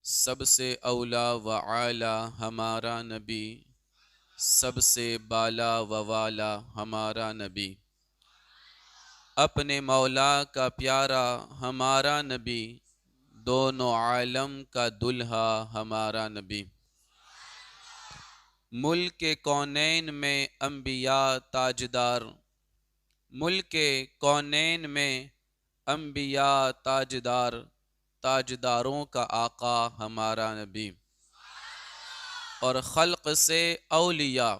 سب سے اولا و اعلیٰ ہمارا نبی، سب سے بالا و والا ہمارا نبی، اپنے مولا کا پیارا ہمارا نبی، دونوں عالم کا دلہا ہمارا نبی۔ ملک کونین میں انبیاء تاجدار، ملک کونین میں انبیاء تاجدار، تاجداروں کا آقا ہمارا نبی۔ اور خلق سے اولیاء،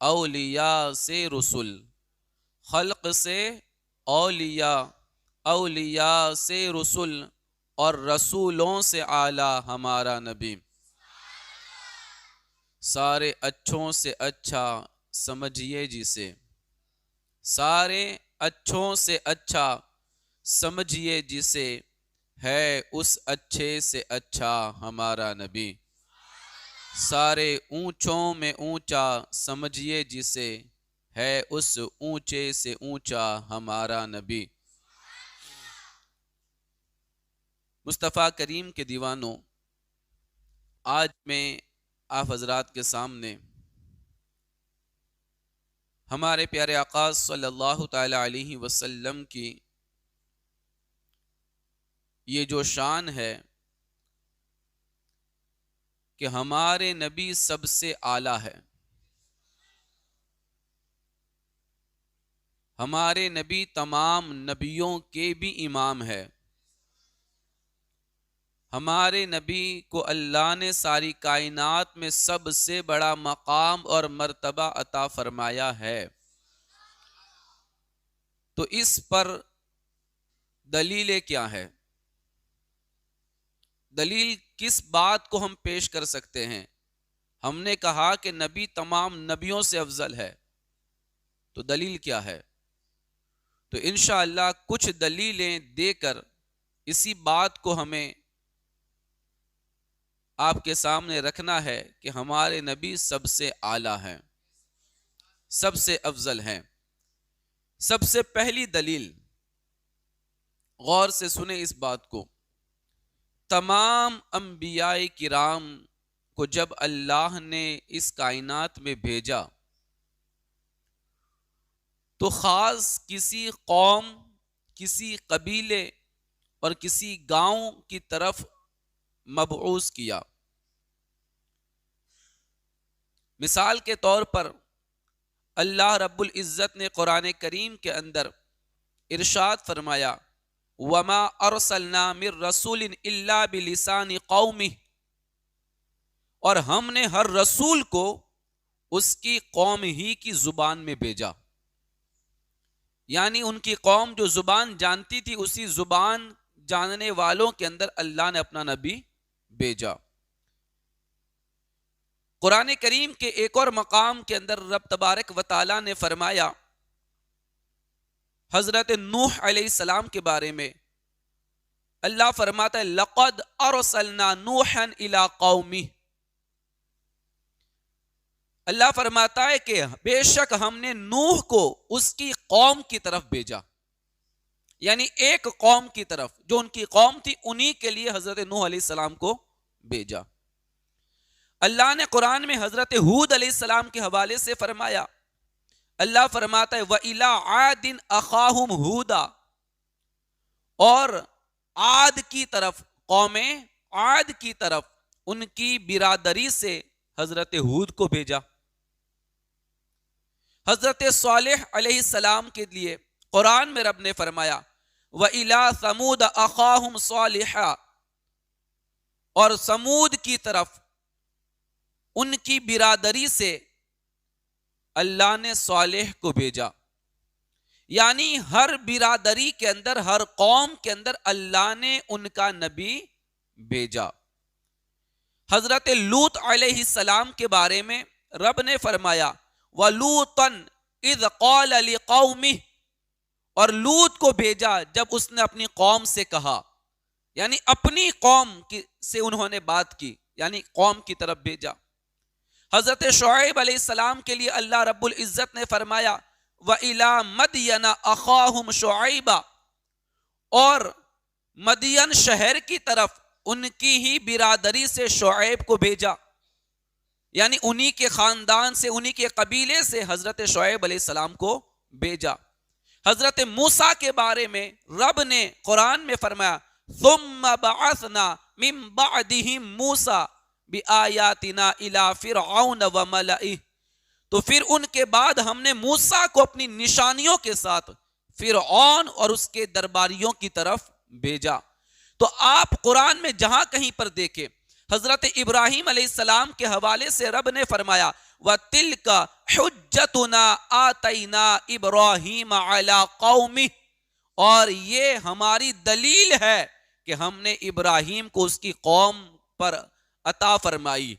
اولیاء سے رسول، خلق سے اولیاء، اولیاء سے رسول، اور رسولوں سے اعلیٰ ہمارا نبی۔ سارے اچھوں سے اچھا سمجھیے جسے، سارے اچھوں سے اچھا سمجھیے جسے، ہے اس اچھے سے اچھا ہمارا نبی۔ سارے اونچوں میں اونچا سمجھیے جسے، ہے اس اونچے سے اونچا ہمارا نبی۔ مصطفیٰ کریم کے دیوانوں، آج میں آپ حضرات کے سامنے ہمارے پیارے آقا صلی اللہ تعالی علیہ وسلم کی یہ جو شان ہے کہ ہمارے نبی سب سے اعلیٰ ہے، ہمارے نبی تمام نبیوں کے بھی امام ہے، ہمارے نبی کو اللہ نے ساری کائنات میں سب سے بڑا مقام اور مرتبہ عطا فرمایا ہے۔ تو اس پر دلیل کیا ہے؟ دلیل کس بات کو ہم پیش کر سکتے ہیں؟ ہم نے کہا کہ نبی تمام نبیوں سے افضل ہے، تو دلیل کیا ہے؟ تو انشاءاللہ کچھ دلیلیں دے کر اسی بات کو ہمیں آپ کے سامنے رکھنا ہے کہ ہمارے نبی سب سے اعلیٰ ہیں، سب سے افضل ہیں۔ سب سے پہلی دلیل، غور سے سنیں اس بات کو، تمام انبیاء کرام کو جب اللہ نے اس کائنات میں بھیجا تو خاص کسی قوم، کسی قبیلے اور کسی گاؤں کی طرف مبعوث کیا۔ مثال کے طور پر اللہ رب العزت نے قرآن کریم کے اندر ارشاد فرمایا، وَمَا أَرْسَلْنَا مِن رَّسُولٍ إِلَّا بِلِسَانِ قَوْمِهِ، اور ہم نے ہر رسول کو اس کی قوم ہی کی زبان میں بھیجا، یعنی ان کی قوم جو زبان جانتی تھی اسی زبان جاننے والوں کے اندر اللہ نے اپنا نبی بھیجا۔ قرآن کریم کے ایک اور مقام کے اندر رب تبارک و تعالی نے فرمایا حضرت نوح علیہ السلام کے بارے میں، اللہ فرماتا ہے لَقَدْ أَرْسَلْنَا نُوحًا إِلَىٰ قَوْمِهِ، اللہ فرماتا ہے کہ بے شک ہم نے نوح کو اس کی قوم کی طرف بھیجا، یعنی ایک قوم کی طرف، جو ان کی قوم تھی انہی کے لیے حضرت نوح علیہ السلام کو بھیجا۔ اللہ نے قرآن میں حضرت ہود علیہ السلام کے حوالے سے فرمایا، اللہ فرماتا ہے وَإِلَىٰ عَادٍ أَخَاهُمْ هُودًا، اور عاد کی طرف، قوم عاد کی طرف ان کی برادری سے حضرت ہود کو بھیجا۔ حضرت صالح علیہ السلام کے لیے قرآن میں رب نے فرمایا وَإِلَىٰ ثَمُودَ أَخَاهُمْ صَالِحًا، اور سمود کی طرف ان کی برادری سے اللہ نے صالح کو بھیجا، یعنی ہر برادری کے اندر، ہر قوم کے اندر اللہ نے ان کا نبی بھیجا۔ حضرت لوط علیہ السلام کے بارے میں رب نے فرمایا وَلُوطًا إِذْ قَالَ لِقَوْمِهِ، اور لوط کو بھیجا جب اس نے اپنی قوم سے کہا، یعنی اپنی قوم سے انہوں نے بات کی، یعنی قوم کی طرف بھیجا۔ حضرت شعیب علیہ السلام کے لیے اللہ رب العزت نے فرمایا وَإِلَىٰ مَدْيَنَ أَخَاهُمْ شُعَيْبًا، اور مدین شہر کی طرف ان کی ہی برادری سے شعیب کو بھیجا، یعنی انہی کے خاندان سے، انہی کے قبیلے سے حضرت شعیب علیہ السلام کو بھیجا۔ حضرت موسیٰ کے بارے میں رب نے قرآن میں فرمایا ثم بعثنا من بعدهم موسیٰ بآیاتنا الى فرعون وملئه، تو پھر ان کے بعد ہم نے موسیٰ کو اپنی نشانیوں کے ساتھ فرعون اور اس کے درباریوں کی طرف بھیجا۔ تو آپ قرآن میں جہاں کہیں پر دیکھیں حضرت ابراہیم علیہ السلام کے حوالے سے رب نے فرمایا وَتِلْكَ حُجَّتُنَا آتَيْنَا إِبْرَاهِيمَ عَلَىٰ قَوْمِهِ، اور یہ ہماری دلیل ہے کہ ہم نے ابراہیم کو اس کی قوم پر عطا فرمائی۔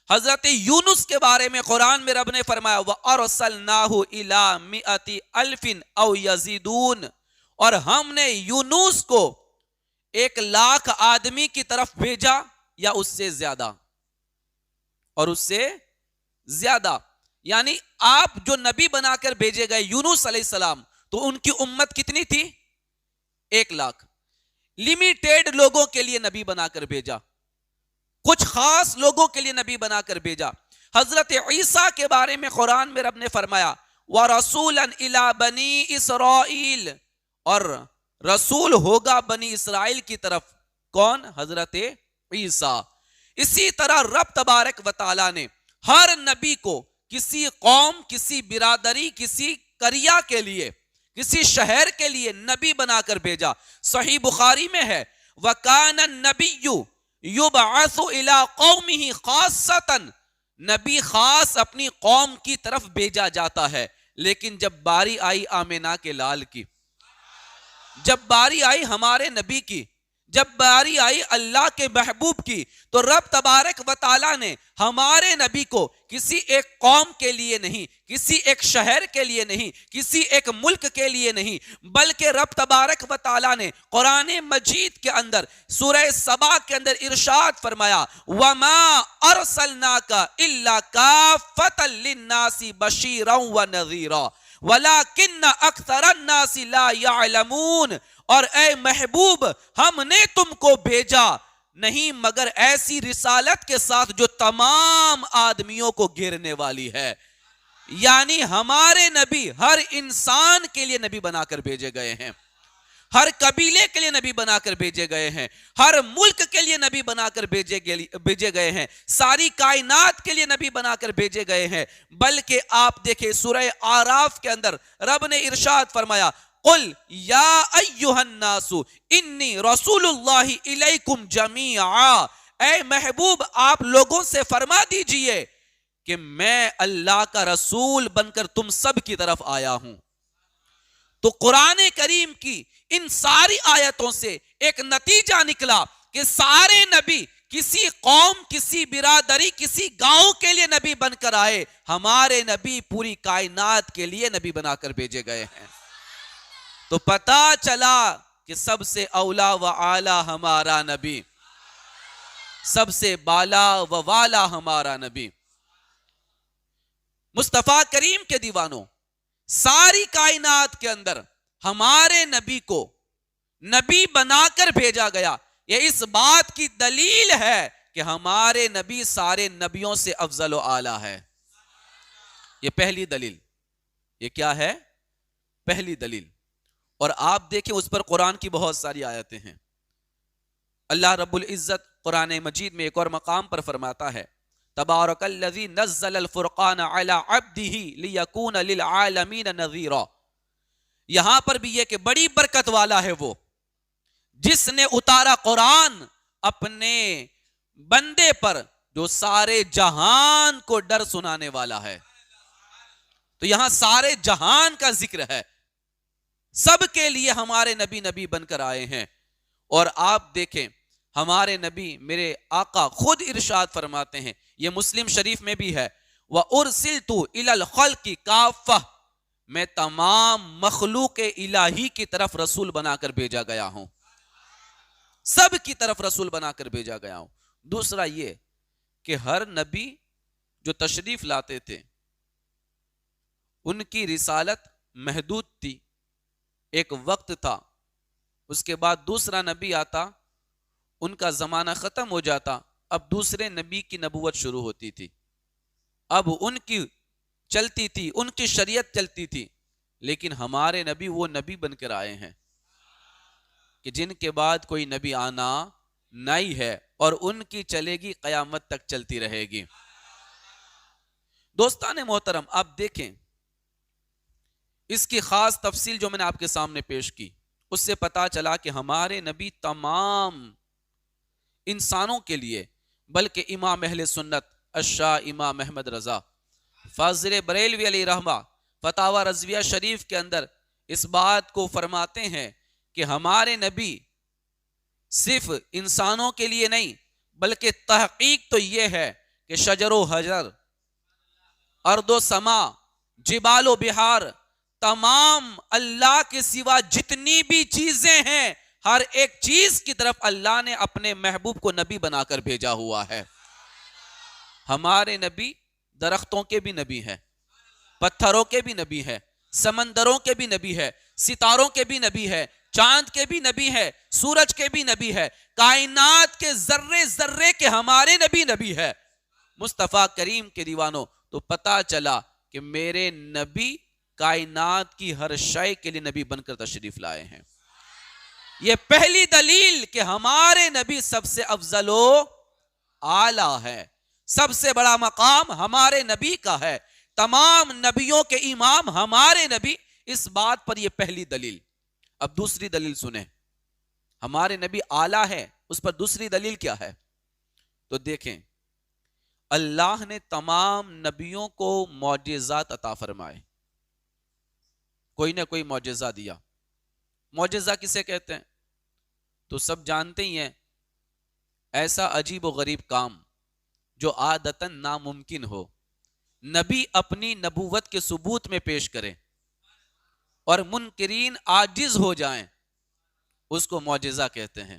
حضرت یونس کے بارے میں قرآن میں رب نے فرمایا وَأَرْسَلْنَاهُ إِلَىٰ مِئَةِ أَلْفٍ أَوْ يَزِيدُونَ، اور ہم نے یونس کو 1,00,000 آدمی کی طرف بھیجا یا اس سے زیادہ، اور اس سے زیادہ، یعنی آپ جو نبی بنا کر بھیجے گئے یونس علیہ السلام، تو ان کی امت کتنی تھی؟ 1,00,000، لمیٹیڈ لوگوں کے لیے نبی بنا کر بھیجا، کچھ خاص لوگوں کے لیے نبی بنا کر بھیجا۔ حضرت عیسیٰ کے بارے میں قرآن میں رب نے فرمایا وَرَسُولًا إِلَىٰ بَنِي إِسْرَائِيلَ، اور رسول ہوگا بنی اسرائیل کی طرف، کون؟ حضرت عیسیٰ۔ اسی طرح رب تبارک و تعالیٰ نے ہر نبی کو کسی قوم، کسی برادری، کسی قریہ کے لیے، کسی شہر کے لیے نبی بنا کر بھیجا۔ صحیح بخاری میں ہے وَكَانَ النَّبِيُّ يُبْعَثُ إِلَىٰ قَوْمِهِ خَاصَّةً، نبی خاص اپنی قوم کی طرف بھیجا جاتا ہے، لیکن جب باری آئی آمنہ کے لال کی، جب باری آئی ہمارے نبی کی، جب باری آئی اللہ کے محبوب کی، تو رب تبارک و تعالیٰ نے ہمارے نبی کو کسی ایک قوم کے لیے نہیں، کسی ایک شہر کے لیے نہیں، کسی ایک ملک کے لیے نہیں، بلکہ رب تبارک و تعالیٰ نے قرآن مجید کے اندر سورہ سبا کے اندر ارشاد فرمایا وَمَا أَرْسَلْنَاكَ إِلَّا كَافَّةً لِلنَّاسِ بَشِيرًا وَنَذِيرًا وَلَكِنَّ أَكْثَرَ النَّاسِ لَا يَعْلَمُونَ، اور اے محبوب ہم نے تم کو بھیجا نہیں مگر ایسی رسالت کے ساتھ جو تمام آدمیوں کو گھیرنے والی ہے، یعنی ہمارے نبی ہر انسان کے لیے نبی بنا کر بھیجے گئے ہیں، ہر قبیلے کے لیے نبی بنا کر بھیجے گئے ہیں، ہر ملک کے لیے نبی بنا کر بھیجے گئے ہیں، ساری کائنات کے لیے نبی بنا کر بھیجے گئے ہیں۔ بلکہ آپ دیکھیں سورہ اعراف کے اندر رب نے ارشاد فرمایا قل یا ایھا الناس انی رسول اللہ الیکم جمیعا، اے محبوب آپ لوگوں سے فرما دیجئے کہ میں اللہ کا رسول بن کر تم سب کی طرف آیا ہوں۔ تو قرآن کریم کی ان ساری آیتوں سے ایک نتیجہ نکلا کہ سارے نبی کسی قوم، کسی برادری، کسی گاؤں کے لیے نبی بن کر آئے، ہمارے نبی پوری کائنات کے لیے نبی بنا کر بھیجے گئے ہیں۔ تو پتہ چلا کہ سب سے اولا و اعلیٰ ہمارا نبی، سب سے بالا و والا ہمارا نبی۔ مصطفیٰ کریم کے دیوانوں، ساری کائنات کے اندر ہمارے نبی کو نبی بنا کر بھیجا گیا، یہ اس بات کی دلیل ہے کہ ہمارے نبی سارے نبیوں سے افضل و اعلیٰ ہے۔ یہ پہلی دلیل۔ یہ کیا ہے؟ پہلی دلیل۔ اور آپ دیکھیں اس پر قرآن کی بہت ساری آیتیں ہیں۔ اللہ رب العزت قرآن مجید میں ایک اور مقام پر فرماتا ہے تبارک الذی نزل الفرقان علی عبدہ لیکون للعالمین نذیرا، یہاں پر بھی یہ کہ بڑی برکت والا ہے وہ جس نے اتارا قرآن اپنے بندے پر جو سارے جہان کو ڈر سنانے والا ہے۔ تو یہاں سارے جہان کا ذکر ہے، سب کے لیے ہمارے نبی نبی بن کر آئے ہیں۔ اور آپ دیکھیں ہمارے نبی میرے آقا خود ارشاد فرماتے ہیں، یہ مسلم شریف میں بھی ہے وَأُرْسِلْتُ إِلَى الْخَلْقِ كَافَّةً، میں تمام مخلوق الہی کی طرف رسول بنا کر بھیجا گیا ہوں، سب کی طرف رسول بنا کر بھیجا گیا ہوں۔ دوسرا یہ کہ ہر نبی جو تشریف لاتے تھے ان کی رسالت محدود تھی، ایک وقت تھا، اس کے بعد دوسرا نبی آتا ان کا زمانہ ختم ہو جاتا، اب دوسرے نبی کی نبوت شروع ہوتی تھی، اب ان کی چلتی تھی، ان کی شریعت چلتی تھی. لیکن ہمارے نبی وہ نبی بن کر آئے ہیں کہ جن کے بعد کوئی نبی آنا نہیں ہے، اور ان کی چلے گی قیامت تک چلتی رہے گی. دوستان محترم، آپ دیکھیں اس کی خاص تفصیل جو میں نے آپ کے سامنے پیش کی، اس سے پتا چلا کہ ہمارے نبی تمام انسانوں کے لیے، بلکہ امام اہل سنت الشاہ امام احمد رضا فاضل بریلوی علیہ رحمہ فتاوی رضویہ شریف کے اندر اس بات کو فرماتے ہیں کہ ہمارے نبی صرف انسانوں کے لیے نہیں، بلکہ تحقیق تو یہ ہے کہ شجر و حجر، ارض و سما، جبال و بہار، تمام اللہ کے سوا جتنی بھی چیزیں ہیں، ہر ایک چیز کی طرف اللہ نے اپنے محبوب کو نبی بنا کر بھیجا ہوا ہے. ہمارے نبی درختوں کے بھی نبی ہیں، پتھروں کے بھی نبی ہیں، سمندروں کے بھی نبی ہے، ستاروں کے بھی نبی ہے، چاند کے بھی نبی ہے، سورج کے بھی نبی ہے، کائنات کے ذرے ذرے کے ہمارے نبی ہے. مصطفیٰ کریم کے دیوانوں، تو پتا چلا کہ میرے نبی کائنات کی ہر شے کے لیے نبی بن کر تشریف لائے ہیں. یہ پہلی دلیل کہ ہمارے نبی سب سے افضل و اعلیٰ ہے، سب سے بڑا مقام ہمارے نبی کا ہے، تمام نبیوں کے امام ہمارے نبی. اس بات پر یہ پہلی دلیل. اب دوسری دلیل سنیں، ہمارے نبی اعلیٰ ہے، اس پر دوسری دلیل کیا ہے؟ تو دیکھیں، اللہ نے تمام نبیوں کو معجزات عطا فرمائے، کوئی نہ کوئی معجزہ دیا. معجزہ کسے کہتے ہیں؟ تو سب جانتے ہی ہیں، ایسا عجیب و غریب کام جو عادتاً ناممکن ہو، نبی اپنی نبوت کے ثبوت میں پیش کریں اور منکرین عاجز ہو جائیں، اس کو معجزہ کہتے ہیں.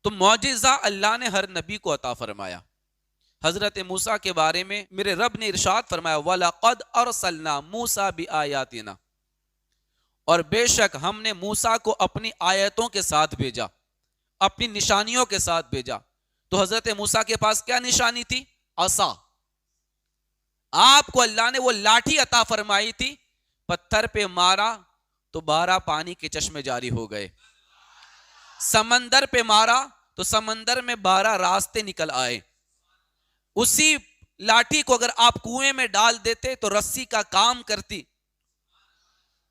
تو معجزہ اللہ نے ہر نبی کو عطا فرمایا. حضرت موسیٰ کے بارے میں میرے رب نے ارشاد فرمایا وَلَقَدْ أَرْسَلْنَا مُوسَىٰ بِآيَاتِنَا، اور بے شک ہم نے موسیٰ کو اپنی آیتوں کے ساتھ بھیجا، اپنی نشانیوں کے ساتھ بھیجا. تو حضرت موسیٰ کے پاس کیا نشانی تھی؟ عصا. آپ کو اللہ نے وہ لاٹھی عطا فرمائی تھی، پتھر پہ مارا تو 12 پانی کے چشمے جاری ہو گئے، سمندر پہ مارا تو سمندر میں 12 راستے نکل آئے. اسی لاٹھی کو اگر آپ کنویں میں ڈال دیتے تو رسی کا کام کرتی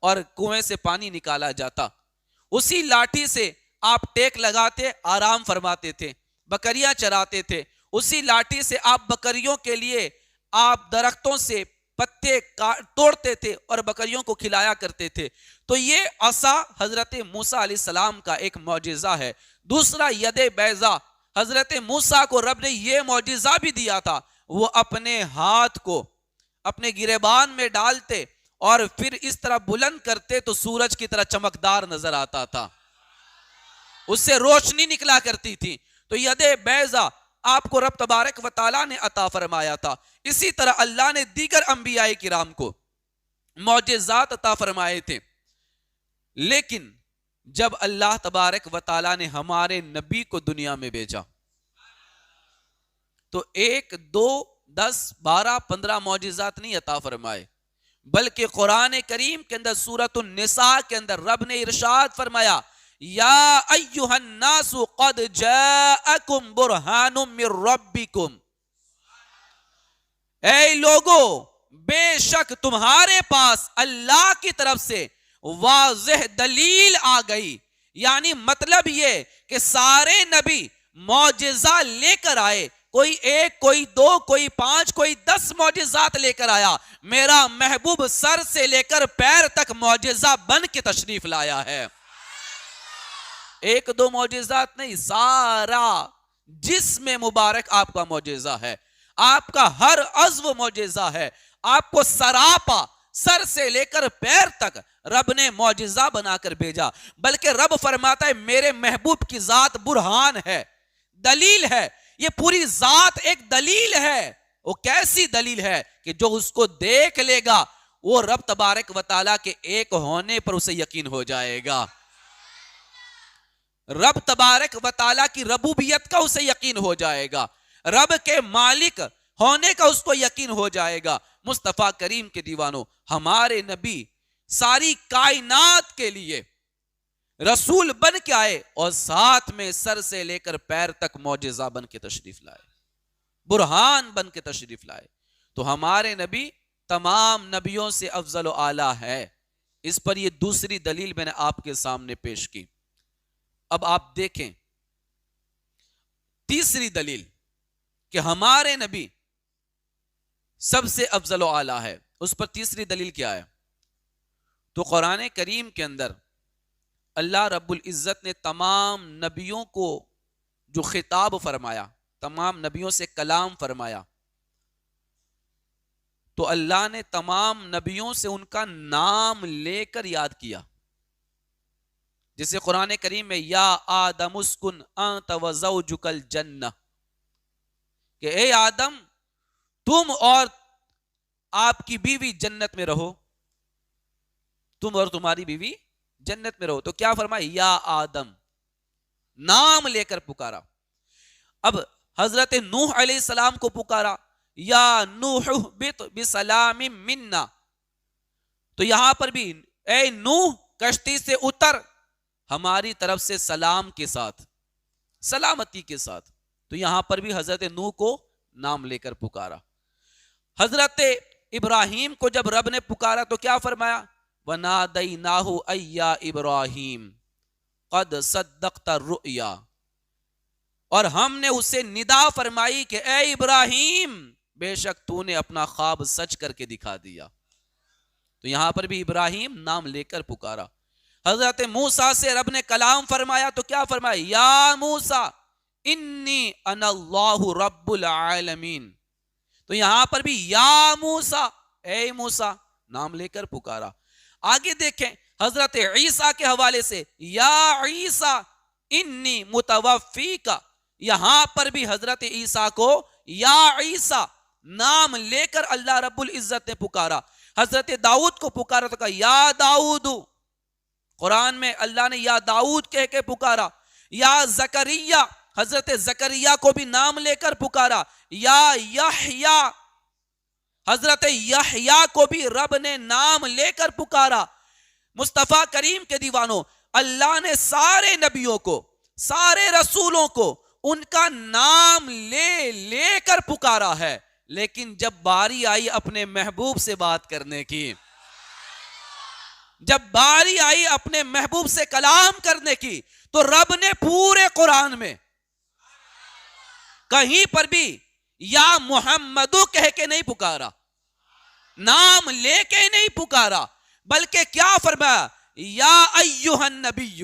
اور کنویں سے پانی نکالا جاتا. اسی لاٹھی سے آپ ٹیک لگاتے، آرام فرماتے تھے، بکریاں چراتے تھے. اسی لاٹھی سے آپ بکریوں کے لیے آپ درختوں سے پتے توڑتے تھے اور بکریوں کو کھلایا کرتے تھے. تو یہ عصا حضرت موسیٰ علیہ السلام کا ایک معجزہ ہے. دوسرا ید بیضا، حضرت موسیٰ کو رب نے یہ معجزہ بھی دیا تھا، وہ اپنے ہاتھ کو اپنے گریبان میں ڈالتے اور پھر اس طرح بلند کرتے تو سورج کی طرح چمکدار نظر آتا تھا، اس سے روشنی نکلا کرتی تھی. تو ید بیضا آپ کو رب تبارک و تعالیٰ نے عطا فرمایا تھا. اسی طرح اللہ نے دیگر انبیاء کرام کو معجزات عطا فرمائے تھے. لیکن جب اللہ تبارک و تعالیٰ نے ہمارے نبی کو دنیا میں بھیجا تو 1 2 10 12 15 معجزات نہیں عطا فرمائے، بلکہ قرآن کریم کے اندر سورۃ النساء کے اندر رب نے ارشاد فرمایا یا ایھا الناس قد جاءکم برہان من ربکم، اے لوگو بے شک تمہارے پاس اللہ کی طرف سے واضح دلیل آ گئی. یعنی مطلب یہ کہ سارے نبی معجزہ لے کر آئے، کوئی 1 کوئی 2 کوئی 5 کوئی 10 معجزات لے کر آیا. میرا محبوب سر سے لے کر پیر تک معجزہ بن کے تشریف لایا ہے. 1 2 معجزات نہیں، سارا جسم مبارک آپ کا معجزہ ہے، آپ کا ہر عضو معجزہ ہے. آپ کو سراپا سر سے لے کر پیر تک رب نے معجزہ بنا کر بھیجا. بلکہ رب فرماتا ہے میرے محبوب کی ذات برہان ہے، دلیل ہے. یہ پوری ذات ایک دلیل ہے. وہ کیسی دلیل ہے کہ جو اس کو دیکھ لے گا وہ رب تبارک و تعالیٰ کے ایک ہونے پر اسے یقین ہو جائے گا. رب تبارک و تعالیٰ کی ربوبیت کا اسے یقین ہو جائے گا، رب کے مالک ہونے کا اس کو یقین ہو جائے گا۔ مصطفیٰ کریم کے دیوانوں، ہمارے نبی ساری کائنات کے لیے رسول بن کے آئے اور ساتھ میں سر سے لے کر پیر تک معجزہ بن کے تشریف لائے، برہان بن کے تشریف لائے۔ تو ہمارے نبی تمام نبیوں سے افضل و اعلیٰ ہے۔ اس پر یہ دوسری دلیل میں نے آپ کے سامنے پیش کی۔ اب آپ دیکھیں تیسری دلیل کہ ہمارے نبی سب سے افضل و اعلیٰ ہے، اس پر تیسری دلیل کیا ہے؟ تو قرآن کریم کے اندر اللہ رب العزت نے تمام نبیوں کو جو خطاب فرمایا، تمام نبیوں سے کلام فرمایا، تو اللہ نے تمام نبیوں سے ان کا نام لے کر یاد کیا۔ جسے قرآن کریم میں یا آدم اسکن انت وزوجک الجنہ، کہ اے آدم تم اور آپ کی بیوی جنت میں رہو، تم اور تمہاری بیوی جنت میں رہو۔ تو کیا فرمایا؟ یا آدم، نام لے کر پکارا۔ اب حضرت نوح علیہ السلام کو پکارا، یا نوح اہبط بسلام منا، تو یہاں پر بھی اے نوح کشتی سے اتر ہماری طرف سے سلام کے ساتھ، سلامتی کے ساتھ۔ تو یہاں پر بھی حضرت نوح کو نام لے کر پکارا۔ حضرت ابراہیم کو جب رب نے پکارا تو کیا فرمایا؟ وَنَادَيْنَاهُ أَيْ يَا إِبْرَاهِيمُ قَدْ صَدَّقْتَ الرُّؤْيَا، اور ہم نے اسے ندا فرمائی کہ اے ابراہیم بے شک تو نے اپنا خواب سچ کر کے دکھا دیا۔ تو یہاں پر بھی ابراہیم نام لے کر پکارا۔ حضرت موسیٰ سے رب نے کلام فرمایا تو کیا فرمایا؟ یا موسیٰ انی انا اللہ رب العالمین۔ تو یہاں پر بھی یا موسیٰ، اے موسیٰ، نام لے کر پکارا۔ آگے دیکھیں حضرت عیسیٰ کے حوالے سے یا عیسیٰ انی متوفیکا، یہاں پر بھی حضرت عیسیٰ کو یا عیسیٰ نام لے کر اللہ رب العزت نے پکارا۔ حضرت داؤد کو پکارا تو کہا یا داؤد، قرآن میں اللہ نے یا داؤد کہہ کے پکارا۔ یا زکریا، حضرت زکریا کو بھی نام لے کر پکارا۔ یا یحییٰ، حضرت یحییٰ کو بھی رب نے نام لے کر پکارا۔ مصطفیٰ کریم کے دیوانوں، اللہ نے سارے نبیوں کو، سارے رسولوں کو ان کا نام لے لے کر پکارا ہے، لیکن جب باری آئی اپنے محبوب سے بات کرنے کی، جب باری آئی اپنے محبوب سے کلام کرنے کی، تو رب نے پورے قرآن میں کہیں پر بھی یا محمدو کہہ کے نہیں پکارا، نام لے کے نہیں پکارا، بلکہ کیا فرمایا؟ یا ایھا النبی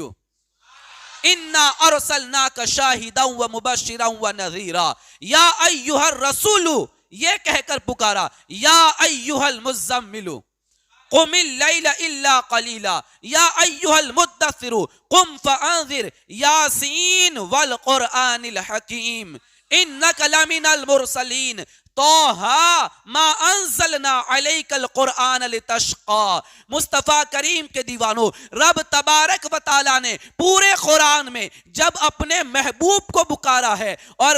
انا ارسلناک شاہدا ومبشرا ونذیرا، یا ایھا الرسول یہ کہہ کر پکارا، یا ایھا المزمل قم اللیل الا قلیلا، یا ایھا المدثر قم فانذر، یاسین والقرآن الحکیم انک لمن المرسلین طٰہٰ ما انزلنا علیک القرآن لتشقیٰ۔ مصطفیٰ کریم کے دیوانوں، رب تبارک و تعالیٰ نے پورے قرآن میں جب اپنے محبوب کو پکارا ہے اور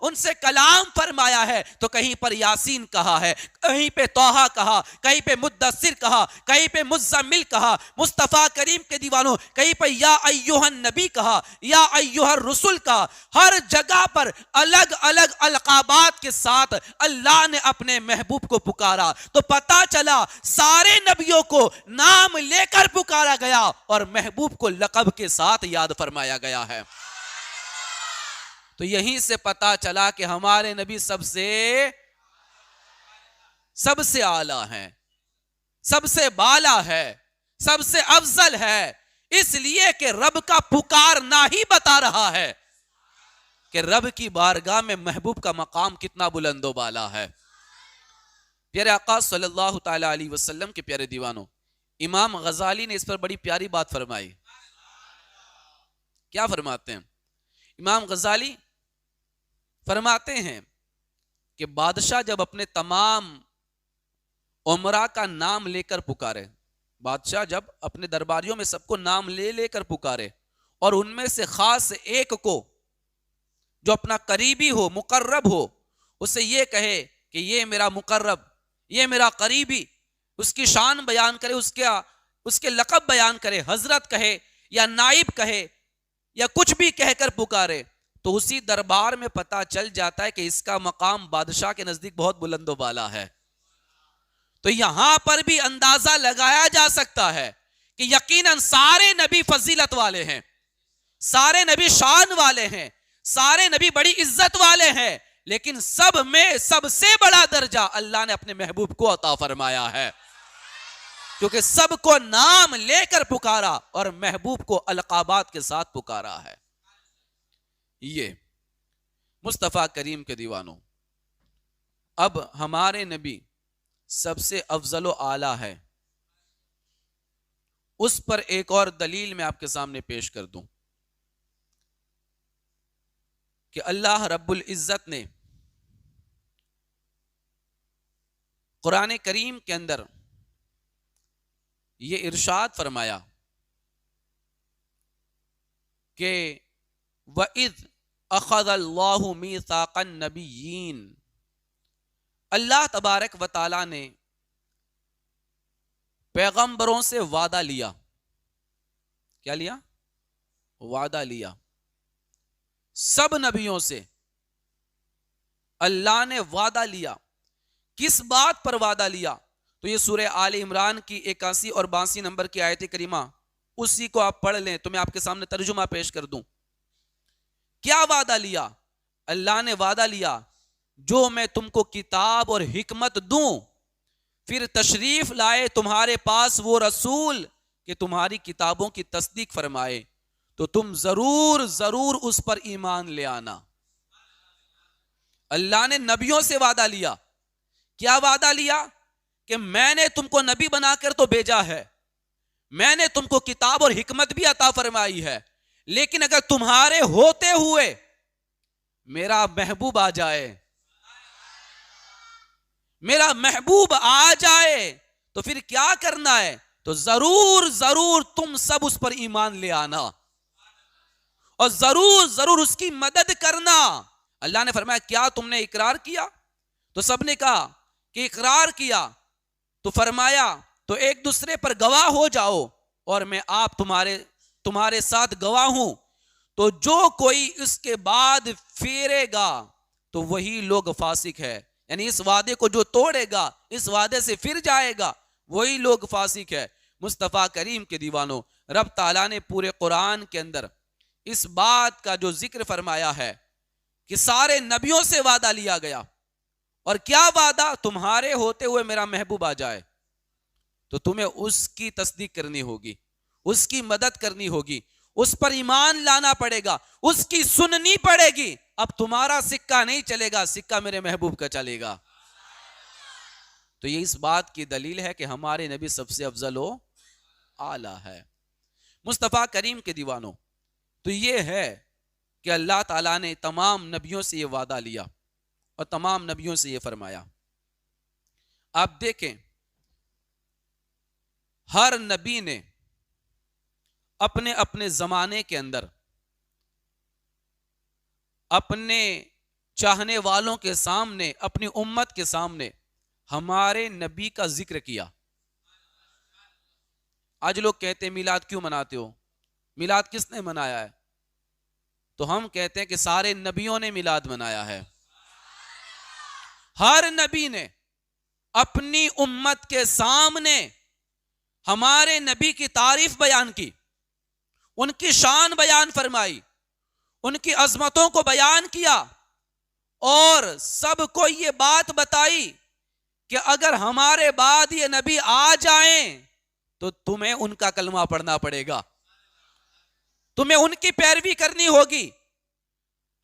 ان سے کلام فرمایا ہے تو کہیں پر یاسین کہا ہے، کہیں پہ طٰہٰ کہا، کہیں پہ مدثر کہا، کہیں پہ مزمل کہا۔ مصطفیٰ کریم کے دیوانوں، کہیں پہ یا ایھا النبی کہا، یا ایھا الرسول کہا۔ ہر جگہ پر الگ الگ القابات کے ساتھ اللہ نے اپنے محبوب کو پکارا، تو پتا چلا سارے نبیوں کو نام لے کر پکارا گیا اور محبوب کو لقب کے ساتھ یاد فرمایا گیا ہے۔ تو یہیں سے پتا چلا کہ ہمارے نبی سب سے اعلیٰ ہیں، سب سے بالا ہے، سب سے افضل ہے، اس لیے کہ رب کا پکارنا ہی بتا رہا ہے کہ رب کی بارگاہ میں محبوب کا مقام کتنا بلند و بالا ہے۔ پیارے آقا صلی اللہ تعالیٰ علیہ وسلم کے پیارے دیوانوں، امام غزالی نے اس پر بڑی پیاری بات فرمائی۔ کیا فرماتے ہیں؟ امام غزالی فرماتے ہیں کہ بادشاہ جب اپنے تمام عمرہ کا نام لے کر پکارے، بادشاہ جب اپنے درباریوں میں سب کو نام لے لے کر پکارے اور ان میں سے خاص ایک کو جو اپنا قریبی ہو، مقرب ہو، اسے یہ کہے کہ یہ میرا مقرب، یہ میرا قریبی، اس کی شان بیان کرے، اس کے لقب بیان کرے، حضرت کہے یا نائب کہے یا کچھ بھی کہہ کر پکارے، تو اسی دربار میں پتہ چل جاتا ہے کہ اس کا مقام بادشاہ کے نزدیک بہت بلند و بالا ہے۔ تو یہاں پر بھی اندازہ لگایا جا سکتا ہے کہ یقیناً سارے نبی فضیلت والے ہیں، سارے نبی شان والے ہیں، سارے نبی بڑی عزت والے ہیں، لیکن سب میں سب سے بڑا درجہ اللہ نے اپنے محبوب کو عطا فرمایا ہے، کیونکہ سب کو نام لے کر پکارا اور محبوب کو القابات کے ساتھ پکارا ہے۔ یہ مصطفیٰ کریم کے دیوانوں، اب ہمارے نبی سب سے افضل و اعلیٰ ہے، اس پر ایک اور دلیل میں آپ کے سامنے پیش کر دوں کہ اللہ رب العزت نے قرآن کریم کے اندر یہ ارشاد فرمایا کہ وَإِذْ أَخَذَ اللَّهُ مِيثَاقَ النَّبِيِّينَ، اللہ تبارک و تعالی نے پیغمبروں سے وعدہ لیا۔ کیا لیا؟ وعدہ لیا۔ سب نبیوں سے اللہ نے وعدہ لیا۔ کس بات پر وعدہ لیا؟ تو یہ سورہ آل عمران کی 81 اور 82 نمبر کی آیت کریمہ، اسی کو آپ پڑھ لیں تو میں آپ کے سامنے ترجمہ پیش کر دوں۔ کیا وعدہ لیا؟ اللہ نے وعدہ لیا جو میں تم کو کتاب اور حکمت دوں، پھر تشریف لائے تمہارے پاس وہ رسول کہ تمہاری کتابوں کی تصدیق فرمائے، تو تم ضرور ضرور اس پر ایمان لے آنا۔ اللہ نے نبیوں سے وعدہ لیا۔ کیا وعدہ لیا؟ کہ میں نے تم کو نبی بنا کر تو بھیجا ہے، میں نے تم کو کتاب اور حکمت بھی عطا فرمائی ہے، لیکن اگر تمہارے ہوتے ہوئے میرا محبوب آ جائے، میرا محبوب آ جائے تو پھر کیا کرنا ہے؟ تو ضرور ضرور تم سب اس پر ایمان لے آنا اور ضرور ضرور اس کی مدد کرنا۔ اللہ نے فرمایا کیا تم نے اقرار کیا؟ تو سب نے کہا کہ اقرار کیا۔ تو فرمایا تو ایک دوسرے پر گواہ ہو جاؤ اور میں آپ تمہارے ساتھ گواہ ہوں، تو جو کوئی اس کے بعد پھیرے گا تو وہی لوگ فاسق ہے، یعنی اس وعدے کو جو توڑے گا، اس وعدے سے پھر جائے گا، وہی لوگ فاسق ہے۔ مصطفیٰ کریم کے دیوانوں، رب تعالیٰ نے پورے قرآن کے اندر اس بات کا جو ذکر فرمایا ہے کہ سارے نبیوں سے وعدہ لیا گیا، اور کیا وعدہ؟ تمہارے ہوتے ہوئے میرا محبوب آ جائے تو تمہیں اس کی تصدیق کرنی ہوگی، اس کی مدد کرنی ہوگی، اس پر ایمان لانا پڑے گا، اس کی سننی پڑے گی۔ اب تمہارا سکہ نہیں چلے گا، سکہ میرے محبوب کا چلے گا۔ تو یہ اس بات کی دلیل ہے کہ ہمارے نبی سب سے افضل و اعلیٰ ہے۔ مصطفیٰ کریم کے دیوانوں، تو یہ ہے کہ اللہ تعالیٰ نے تمام نبیوں سے یہ وعدہ لیا اور تمام نبیوں سے یہ فرمایا۔ آپ دیکھیں ہر نبی نے اپنے اپنے زمانے کے اندر اپنے چاہنے والوں کے سامنے، اپنی امت کے سامنے ہمارے نبی کا ذکر کیا۔ آج لوگ کہتے ہیں میلاد کیوں مناتے ہو؟ میلاد کس نے منایا ہے؟ تو ہم کہتے ہیں کہ سارے نبیوں نے میلاد منایا ہے۔ ہر نبی نے اپنی امت کے سامنے ہمارے نبی کی تعریف بیان کی، ان کی شان بیان فرمائی، ان کی عظمتوں کو بیان کیا، اور سب کو یہ بات بتائی کہ اگر ہمارے بعد یہ نبی آ جائیں تو تمہیں ان کا کلمہ پڑھنا پڑے گا، تمہیں ان کی پیروی کرنی ہوگی۔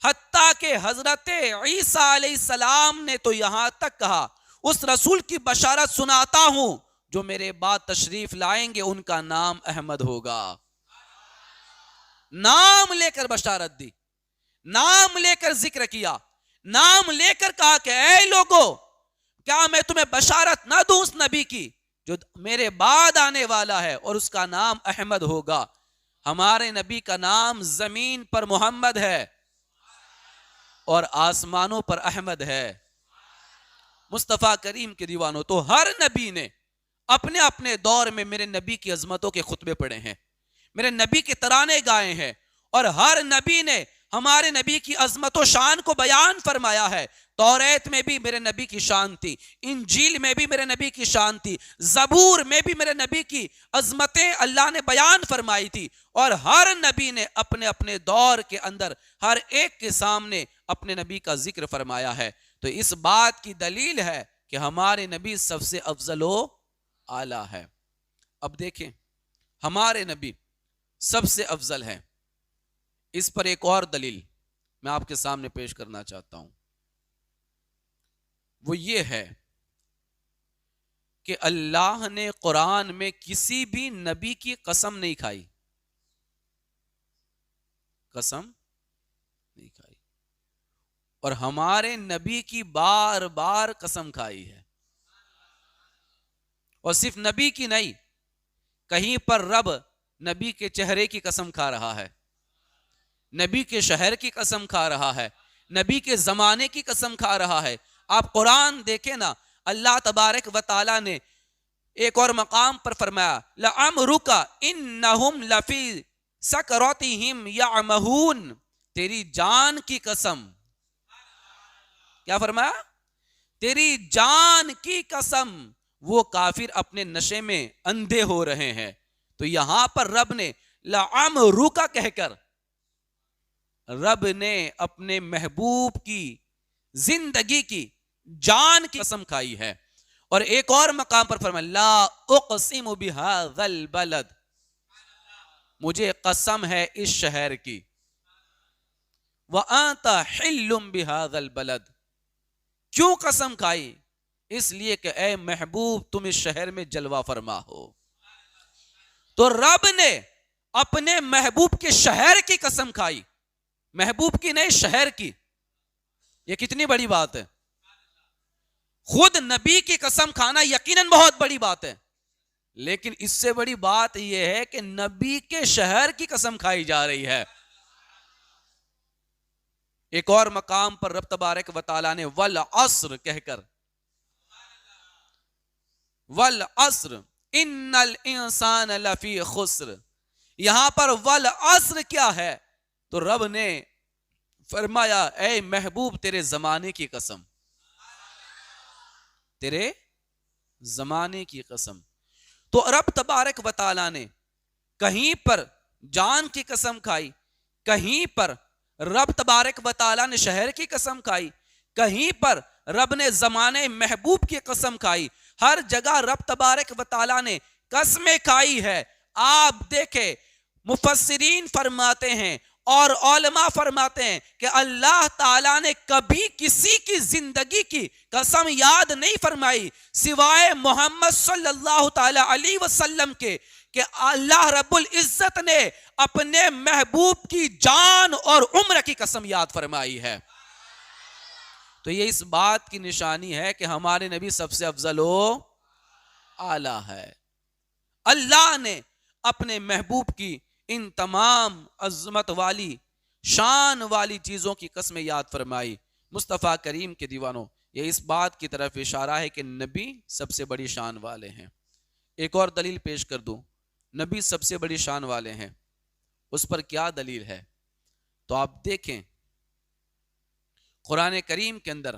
حتیٰ کہ حضرت عیسیٰ علیہ السلام نے تو یہاں تک کہا اس رسول کی بشارت سناتا ہوں جو میرے بعد تشریف لائیں گے، ان کا نام احمد ہوگا۔ نام لے کر بشارت دی، نام لے کر ذکر کیا، نام لے کر کہا کہ اے لوگو، کیا میں تمہیں بشارت نہ دوں اس نبی کی جو میرے بعد آنے والا ہے اور اس کا نام احمد ہوگا۔ ہمارے نبی کا نام زمین پر محمد ہے اور آسمانوں پر احمد ہے. مصطفیٰ کریم کے دیوانوں، تو ہر نبی نے اپنے اپنے دور میں میرے نبی کی عظمتوں کے خطبے پڑھے ہیں، میرے نبی کے ترانے گائے ہیں، اور ہر نبی نے ہمارے نبی کی عظمت و شان کو بیان فرمایا ہے. توریت میں بھی میرے نبی کی شان تھی، انجیل میں بھی میرے نبی کی شان تھی، زبور میں بھی میرے نبی کی عظمتیں اللہ نے بیان فرمائی تھی. اور ہر نبی نے اپنے اپنے دور کے اندر ہر ایک کے سامنے اپنے نبی کا ذکر فرمایا ہے. تو اس بات کی دلیل ہے کہ ہمارے نبی سب سے افضل و اعلیٰ ہے. اب دیکھیں ہمارے نبی سب سے افضل ہے، اس پر ایک اور دلیل میں آپ کے سامنے پیش کرنا چاہتا ہوں. وہ یہ ہے کہ اللہ نے قرآن میں کسی بھی نبی کی قسم نہیں کھائی، قسم نہیں کھائی، اور ہمارے نبی کی بار بار قسم کھائی ہے. اور صرف نبی کی نہیں، کہیں پر رب نبی کے چہرے کی قسم کھا رہا ہے، نبی کے شہر کی قسم کھا رہا ہے، نبی کے زمانے کی قسم کھا رہا ہے. آپ قرآن دیکھیں نا، اللہ تبارک و تعالی نے ایک اور مقام پر فرمایا لَعَمْرُكَ إِنَّهُمْ لَفِي سَكْرَتِهِمْ يَعْمَهُونَ، تیری جان کی قسم. کیا فرمایا؟ تیری جان کی قسم، وہ کافر اپنے نشے میں اندھے ہو رہے ہیں. تو یہاں پر رب نے لَعَمْرُكَ کہہ کر رب نے اپنے محبوب کی زندگی کی جان کی قسم کھائی ہے. اور ایک اور مقام پر فرمایا لا اقسم بہذا البلد، مجھے قسم ہے اس شہر کی، وانت حل بہذا البلد، کیوں قسم کھائی؟ اس لیے کہ اے محبوب تم اس شہر میں جلوہ فرما ہو. تو رب نے اپنے محبوب کے شہر کی قسم کھائی، محبوب کی نہیں، شہر کی. یہ کتنی بڑی بات ہے. خود نبی کی قسم کھانا یقیناً بہت بڑی بات ہے، لیکن اس سے بڑی بات یہ ہے کہ نبی کے شہر کی قسم کھائی جا رہی ہے. ایک اور مقام پر رب تبارک و تعالیٰ نے والعصر کہہ کر، والعصر ان الانسان لفی خسر، یہاں پر والعصر کیا ہے؟ تو رب نے فرمایا اے محبوب تیرے زمانے کی قسم، تیرے زمانے کی قسم. تو رب تبارک و تعالیٰ نے کہیں پر جان کی قسم کھائی، کہیں پر رب تبارک و تعالیٰ نے شہر کی قسم کھائی، کہیں پر رب نے زمانے محبوب کی قسم کھائی. ہر جگہ رب تبارک و تعالیٰ نے قسمیں کھائی ہے. آپ دیکھیں مفسرین فرماتے ہیں اور علماء فرماتے ہیں کہ اللہ تعالیٰ نے کبھی کسی کی زندگی کی قسم یاد نہیں فرمائی سوائے محمد صلی اللہ تعالیٰ علیہ وسلم کے، کہ اللہ رب العزت نے اپنے محبوب کی جان اور عمر کی قسم یاد فرمائی ہے. تو یہ اس بات کی نشانی ہے کہ ہمارے نبی سب سے افضل و اعلیٰ ہے. اللہ نے اپنے محبوب کی ان تمام عظمت والی شان والی چیزوں کی قسمیں یاد فرمائی. مصطفیٰ کریم کے دیوانوں، یہ اس بات کی طرف اشارہ ہے کہ نبی سب سے بڑی شان والے ہیں. ایک اور دلیل پیش کر دوں، نبی سب سے بڑی شان والے ہیں، اس پر کیا دلیل ہے؟ تو آپ دیکھیں قرآن کریم کے اندر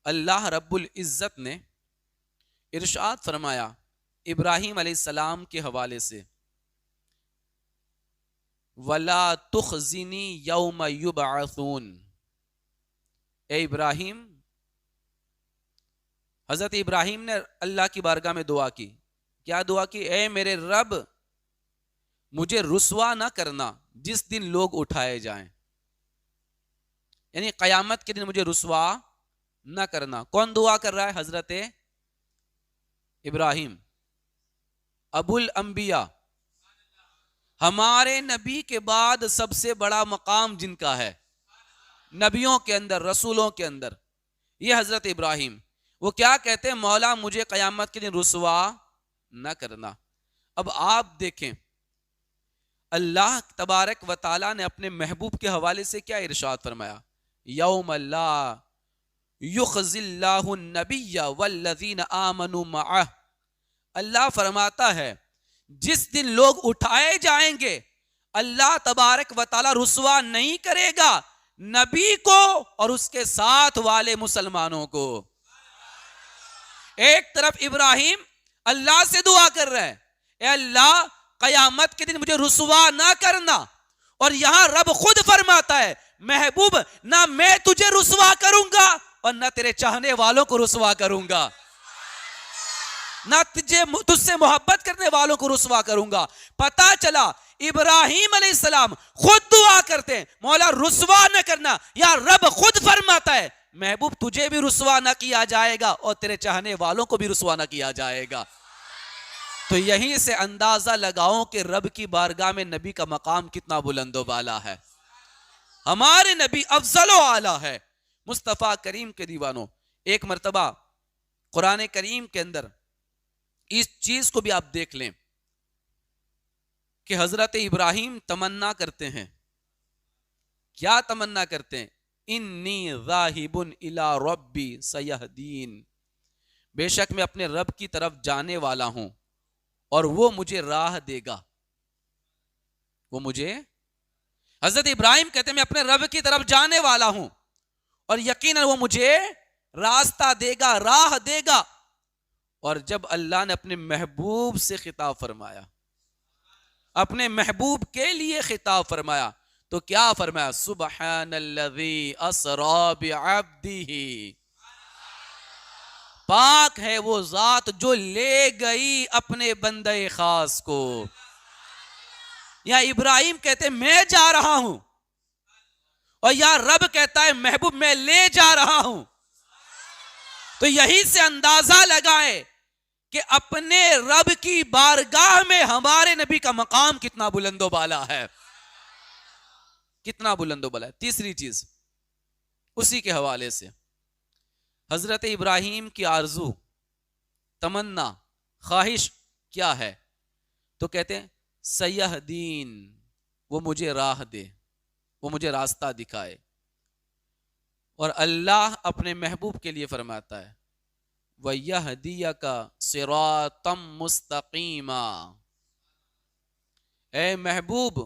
اللہ رب العزت نے ارشاد فرمایا ابراہیم علیہ السلام کے حوالے سے وَلَا تُخْزِنِي يَوْمَ يُبْعَثُونَ، اے ابراہیم، حضرت ابراہیم نے اللہ کی بارگاہ میں دعا کی. کیا دعا کی؟ اے میرے رب مجھے رسوا نہ کرنا جس دن لوگ اٹھائے جائیں، یعنی قیامت کے دن مجھے رسوا نہ کرنا. کون دعا کر رہا ہے؟ حضرت ابراہیم، ابو الانبیاء، ہمارے نبی کے بعد سب سے بڑا مقام جن کا ہے نبیوں کے اندر، رسولوں کے اندر، یہ حضرت ابراہیم. وہ کیا کہتے ہیں؟ مولا مجھے قیامت کے دن رسوا نہ کرنا. اب آپ دیکھیں اللہ تبارک و تعالیٰ نے اپنے محبوب کے حوالے سے کیا ارشاد فرمایا؟ یوم لا یخزی اللہ النبی والذین آمنوا معہ، اللہ فرماتا ہے جس دن لوگ اٹھائے جائیں گے اللہ تبارک و تعالیٰ رسوا نہیں کرے گا نبی کو اور اس کے ساتھ والے مسلمانوں کو۔ ایک طرف ابراہیم اللہ سے دعا کر رہے ہیں، اے اللہ قیامت کے دن مجھے رسوا نہ کرنا، اور یہاں رب خود فرماتا ہے محبوب نہ میں تجھے رسوا کروں گا اور نہ تیرے چاہنے والوں کو رسوا کروں گا، نہ تجھ سے محبت کرنے والوں کو رسوا کروں گا۔ پتا چلا ابراہیم علیہ السلام خود دعا کرتے ہیں مولا رسوا نہ کرنا، یا رب خود فرماتا ہے محبوب تجھے بھی رسوا نہ کیا جائے گا اور تیرے چاہنے والوں کو بھی رسوا نہ کیا جائے گا۔ تو یہیں سے اندازہ لگاؤں کہ رب کی بارگاہ میں نبی کا مقام کتنا بلند و بالا ہے۔ ہمارے نبی افضل و اعلیٰ ہے۔ مصطفیٰ کریم کے دیوانوں، ایک مرتبہ قرآن کریم کے اندر اس چیز کو بھی آپ دیکھ لیں کہ حضرت ابراہیم تمنا کرتے ہیں، کیا تمنا کرتے ہیں؟ انی ذاہب الی ربی سیہدین، بے شک میں اپنے رب کی طرف جانے والا ہوں اور وہ مجھے راہ دے گا۔ وہ مجھے، حضرت ابراہیم کہتے ہیں میں اپنے رب کی طرف جانے والا ہوں اور یقیناً وہ مجھے راستہ دے گا، راہ دے گا۔ اور جب اللہ نے اپنے محبوب سے خطاب فرمایا، اپنے محبوب کے لیے خطاب فرمایا، تو کیا فرمایا؟ سبحان الذی اسری بعبدہ، پاک ہے وہ ذات جو لے گئی اپنے بندے خاص کو۔ یا ابراہیم کہتے ہیں میں جا رہا ہوں، اور یا رب کہتا ہے محبوب میں لے جا رہا ہوں۔ تو یہی سے اندازہ لگائے کہ اپنے رب کی بارگاہ میں ہمارے نبی کا مقام کتنا بلند و بالا ہے، کتنا بلند و بالا ہے۔ تیسری چیز اسی کے حوالے سے، حضرت ابراہیم کی آرزو، تمنا، خواہش کیا ہے؟ تو کہتے ہیں سیہدین، وہ مجھے راہ دے، وہ مجھے راستہ دکھائے۔ اور اللہ اپنے محبوب کے لیے فرماتا ہے وَيَهْدِيَكَ صِرَاطًا مُسْتَقِيمًا، اے محبوب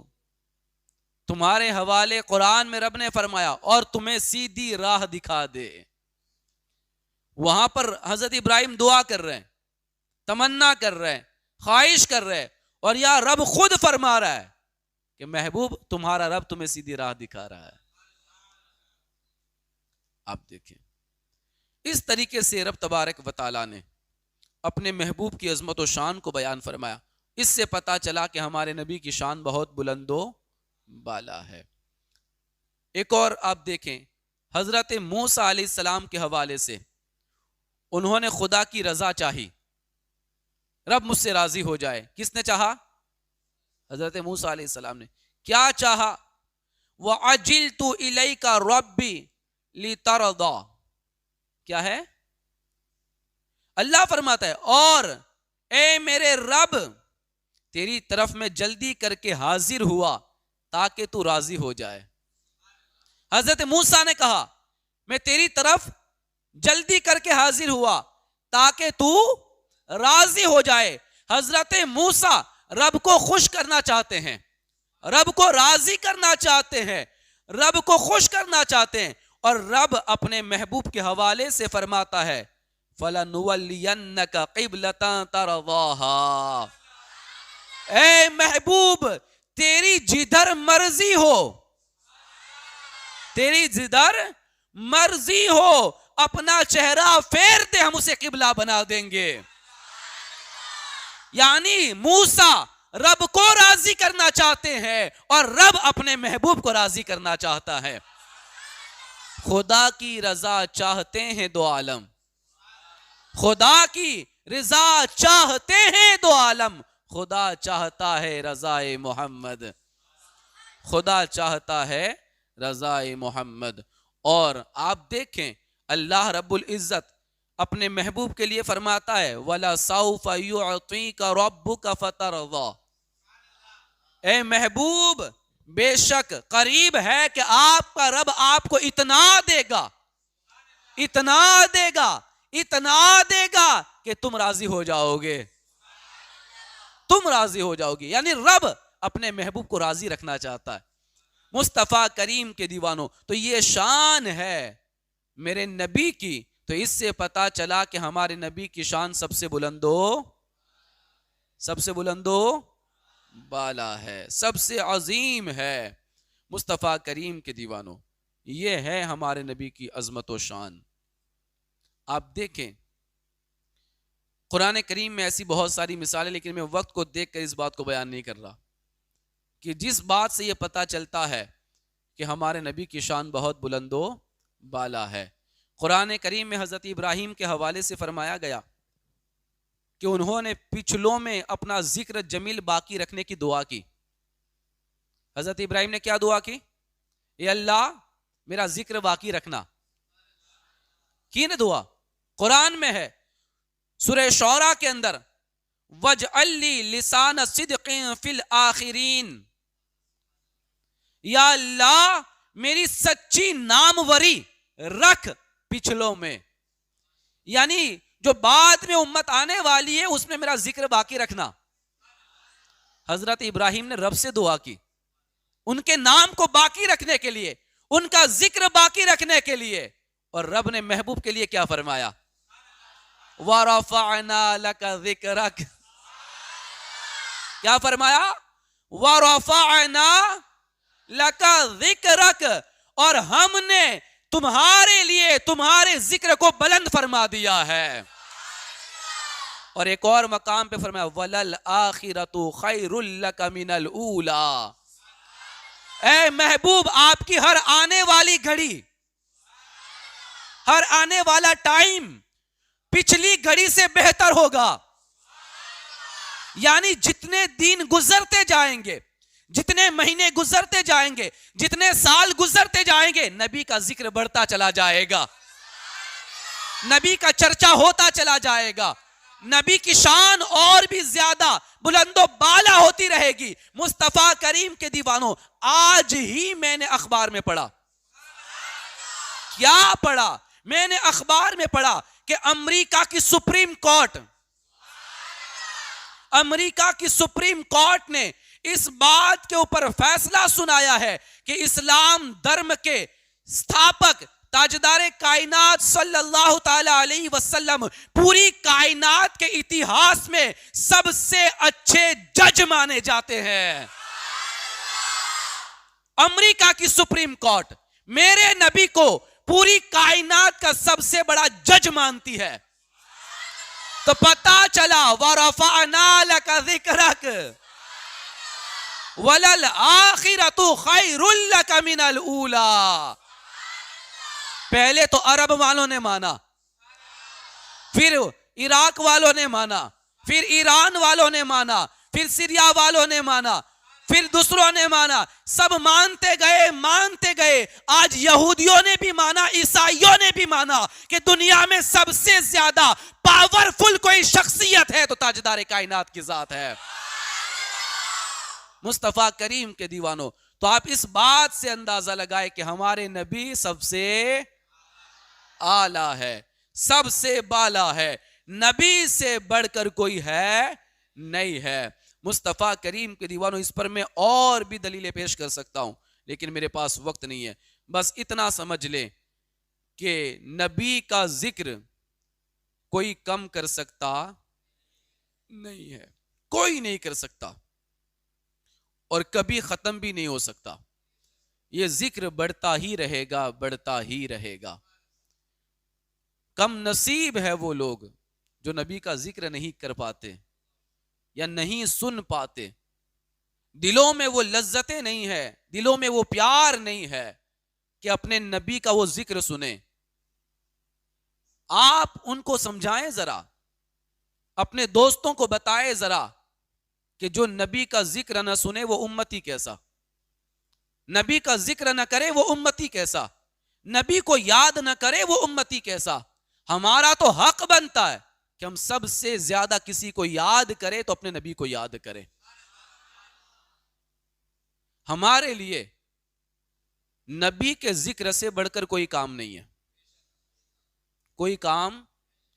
تمہارے حوالے قرآن میں رب نے فرمایا اور تمہیں سیدھی راہ دکھا دے۔ وہاں پر حضرت ابراہیم دعا کر رہے ہیں، تمنا کر رہے ہیں، خواہش کر رہے ہیں، اور یا رب خود فرما رہا ہے کہ محبوب تمہارا رب تمہیں سیدھی راہ دکھا رہا ہے۔ آپ دیکھیں اس طریقے سے رب تبارک و تعالیٰ نے اپنے محبوب کی عظمت و شان کو بیان فرمایا۔ اس سے پتا چلا کہ ہمارے نبی کی شان بہت بلند و بالا ہے۔ ایک اور آپ دیکھیں حضرت موسیٰ علیہ السلام کے حوالے سے، انہوں نے خدا کی رضا چاہی، رب مجھ سے راضی ہو جائے۔ کس نے چاہا؟ حضرت موسیٰ علیہ السلام نے کیا چاہا؟ وَعَجِلْتُ إِلَيْكَ رَبِّ لِتَرْضَى، کیا ہے؟ اللہ فرماتا ہے اور اے میرے رب تیری طرف میں جلدی کر کے حاضر ہوا تاکہ تو راضی ہو جائے۔ حضرت موسیٰ نے کہا میں تیری طرف جلدی کر کے حاضر ہوا تاکہ تو راضی ہو جائے۔ حضرت موسیٰ رب کو خوش کرنا چاہتے ہیں، رب کو راضی کرنا چاہتے ہیں، رب کو خوش کرنا چاہتے ہیں، اور رب اپنے محبوب کے حوالے سے فرماتا ہے فَلَنُوَلِّيَنَّكَ قِبْلَةً تَرْضَاهَا، اے محبوب تیری جدھر مرضی ہو، تیری جدھر مرضی ہو اپنا چہرہ پھیر دے، ہم اسے قبلہ بنا دیں گے۔ یعنی موسیٰ رب کو راضی کرنا چاہتے ہیں اور رب اپنے محبوب کو راضی کرنا چاہتا ہے۔ خدا کی رضا چاہتے ہیں دو عالم، خدا کی رضا چاہتے ہیں دو عالم، خدا چاہتا ہے رضائے محمد، خدا چاہتا ہے رضائے محمد۔ اور آپ دیکھیں اللہ رب العزت اپنے محبوب کے لیے فرماتا ہے وَلَسَوْفَ يُعْطِيكَ رَبُّكَ فَتَرْضَى، اے محبوب بے شک قریب ہے کہ آپ کا رب آپ کو اتنا دے گا، اتنا دے گا، اتنا دے گا کہ تم راضی ہو جاؤ گے، تم راضی ہو جاؤ گے۔ یعنی رب اپنے محبوب کو راضی رکھنا چاہتا ہے۔ مصطفیٰ کریم کے دیوانوں، تو یہ شان ہے میرے نبی کی، تو اس سے پتا چلا کہ ہمارے نبی کی شان سب سے بلندو بالا ہے، سب سے عظیم ہے۔ مصطفیٰ کریم کے دیوانوں، یہ ہے ہمارے نبی کی عظمت و شان۔ آپ دیکھیں قرآن کریم میں ایسی بہت ساری مثالیں، لیکن میں وقت کو دیکھ کر اس بات کو بیان نہیں کر رہا کہ جس بات سے یہ پتا چلتا ہے کہ ہمارے نبی کی شان بہت بلند و بالا ہے۔ قرآن کریم میں حضرت ابراہیم کے حوالے سے فرمایا گیا کہ انہوں نے پچھلوں میں اپنا ذکر جمیل باقی رکھنے کی دعا کی۔ حضرت ابراہیم نے کیا دعا کی؟ اے اللہ میرا ذکر باقی رکھنا کی نا دعا، قرآن میں ہے سورہ شعراء کے اندر، وَاجْعَلْ لِي لِسَانَ صِدْقٍ فِي الْآخِرِينَ، یا اللہ میری سچی ناموری رکھ پچھلوں میں، یعنی جو بعد میں امت آنے والی ہے اس میں میرا ذکر باقی رکھنا۔ حضرت ابراہیم نے رب سے دعا کی ان کے نام کو باقی رکھنے کے لیے، ان کا ذکر باقی رکھنے کے لیے، اور رب نے محبوب کے لیے کیا فرمایا؟ وَرَفَعْنَا لَكَ ذِكْرَكَ، کیا فرمایا؟ وَرَفَعْنَا لَكَ ذِكْرَكَ، اور ہم نے تمہارے لیے تمہارے ذکر کو بلند فرما دیا ہے۔ اور ایک اور مقام پہ فرمایا وَلَلْآخِرَةُ خَيْرٌ لَكَ مِنَ الْأُولَىٰ، اے محبوب آپ کی ہر آنے والی گھڑی، ہر آنے والا ٹائم پچھلی گھڑی سے بہتر ہوگا۔ یعنی جتنے دن گزرتے جائیں گے، جتنے مہینے گزرتے جائیں گے، جتنے سال گزرتے جائیں گے، نبی کا ذکر بڑھتا چلا جائے گا، نبی کا چرچا ہوتا چلا جائے گا، نبی کی شان اور بھی زیادہ بلند و بالا ہوتی رہے گی۔ مصطفیٰ کریم کے دیوانوں، آج ہی میں نے اخبار میں پڑھا، کیا پڑھا؟ میں نے اخبار میں پڑھا کہ امریکہ کی سپریم کورٹ نے اس بات کے اوپر فیصلہ سنایا ہے کہ اسلام دھرم کے ستھاپک تاجدار کائنات صلی اللہ تعالی علیہ وسلم پوری کائنات کے اتہاس میں سب سے اچھے جج مانے جاتے ہیں۔ امریکہ کی سپریم کورٹ میرے نبی کو پوری کائنات کا سب سے بڑا جج مانتی ہے، تو پتا چلا وَرَفَعْنَا لَكَ ذِكْرَكَ وَلَلْآخِرَةُ خَيْرٌ لَكَ مِنَ الْأُولَىٰ۔ پہلے تو عرب والوں نے مانا، پھر عراق والوں نے مانا، پھر ایران والوں نے مانا، پھر سیریا والوں نے مانا، پھر دوسروں نے مانا، سب مانتے گئے، آج یہودیوں نے بھی مانا، عیسائیوں نے بھی مانا کہ دنیا میں سب سے زیادہ پاورفل کوئی شخصیت ہے تو تاجدار کائنات کی ذات ہے، مصطفیٰ کریم کے دیوانوں۔ تو آپ اس بات سے اندازہ لگائے کہ ہمارے نبی سب سے اعلیٰ ہے، سب سے بالا ہے، نبی سے بڑھ کر کوئی ہے نہیں ہے۔ مصطفیٰ کریم کے دیوانوں، اس پر میں اور بھی دلیلیں پیش کر سکتا ہوں لیکن میرے پاس وقت نہیں ہے، بس اتنا سمجھ لیں کہ نبی کا ذکر کوئی کم کر سکتا نہیں ہے، کوئی نہیں کر سکتا اور کبھی ختم بھی نہیں ہو سکتا، یہ ذکر بڑھتا ہی رہے گا، بڑھتا ہی رہے گا۔ کم نصیب ہے وہ لوگ جو نبی کا ذکر نہیں کر پاتے یا نہیں سن پاتے، دلوں میں وہ لذتیں نہیں ہے، دلوں میں وہ پیار نہیں ہے کہ اپنے نبی کا وہ ذکر سنیں۔ آپ ان کو سمجھائیں ذرا، اپنے دوستوں کو بتائیں ذرا کہ جو نبی کا ذکر نہ سنے وہ امتی کیسا، نبی کا ذکر نہ کرے وہ امتی کیسا، نبی کو یاد نہ کرے وہ امتی کیسا۔ ہمارا تو حق بنتا ہے کہ ہم سب سے زیادہ کسی کو یاد کرے تو اپنے نبی کو یاد کرے۔ ہمارے لیے نبی کے ذکر سے بڑھ کر کوئی کام نہیں ہے، کوئی کام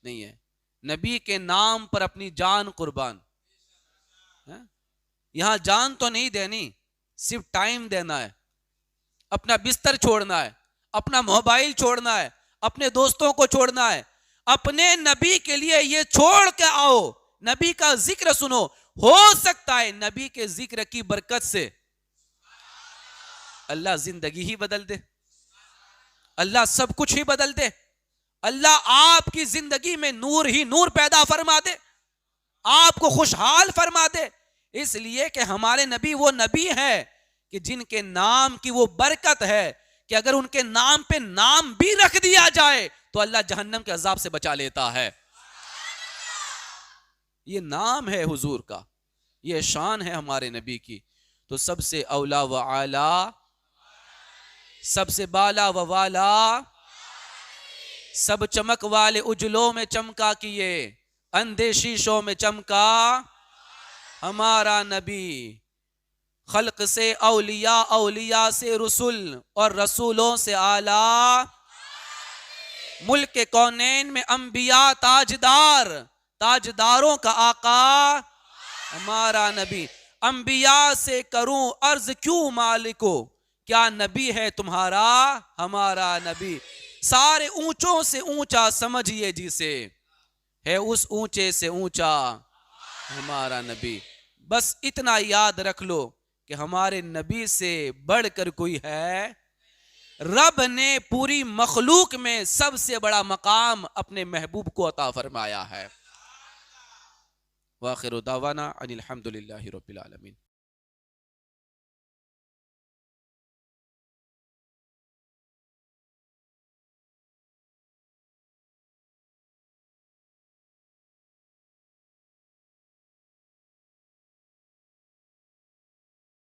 نہیں ہے۔ نبی کے نام پر اپنی جان قربان، یہاں جان تو نہیں دینی، صرف ٹائم دینا ہے، اپنا بستر چھوڑنا ہے، اپنا موبائل چھوڑنا ہے، اپنے دوستوں کو چھوڑنا ہے، اپنے نبی کے لیے یہ چھوڑ کے آؤ، نبی کا ذکر سنو، ہو سکتا ہے نبی کے ذکر کی برکت سے اللہ زندگی ہی بدل دے، اللہ سب کچھ ہی بدل دے، اللہ آپ کی زندگی میں نور ہی نور پیدا فرما دے، آپ کو خوشحال فرما دے، اس لیے کہ ہمارے نبی وہ نبی ہے کہ جن کے نام کی وہ برکت ہے کہ اگر ان کے نام پہ نام بھی رکھ دیا جائے تو اللہ جہنم کے عذاب سے بچا لیتا ہے۔ یہ نام ہے حضور کا، یہ شان ہے ہمارے نبی کی، تو سب سے اولا و اعلی، سب سے بالا و والا، سب چمک والے اجلوں میں چمکا کیے، اندھے شیشوں میں چمکا ہمارا نبی، خلق سے اولیاء، اولیاء سے رسول، اور رسولوں سے اعلیٰ، ملک کونین میں انبیاء تاجدار، تاجداروں کا آقا ہمارا نبی، انبیاء سے کروں عرض کیوں مالکو، کیا نبی ہے تمہارا ہمارا نبی، سارے اونچوں سے اونچا سمجھیے جسے، ہے اس اونچے سے اونچا ہمارا نبی۔ بس اتنا یاد رکھ لو کہ ہمارے نبی سے بڑھ کر کوئی ہے، رب نے پوری مخلوق میں سب سے بڑا مقام اپنے محبوب کو عطا فرمایا ہے۔ وآخر دعوانا ان الحمد للہ رب العالمین۔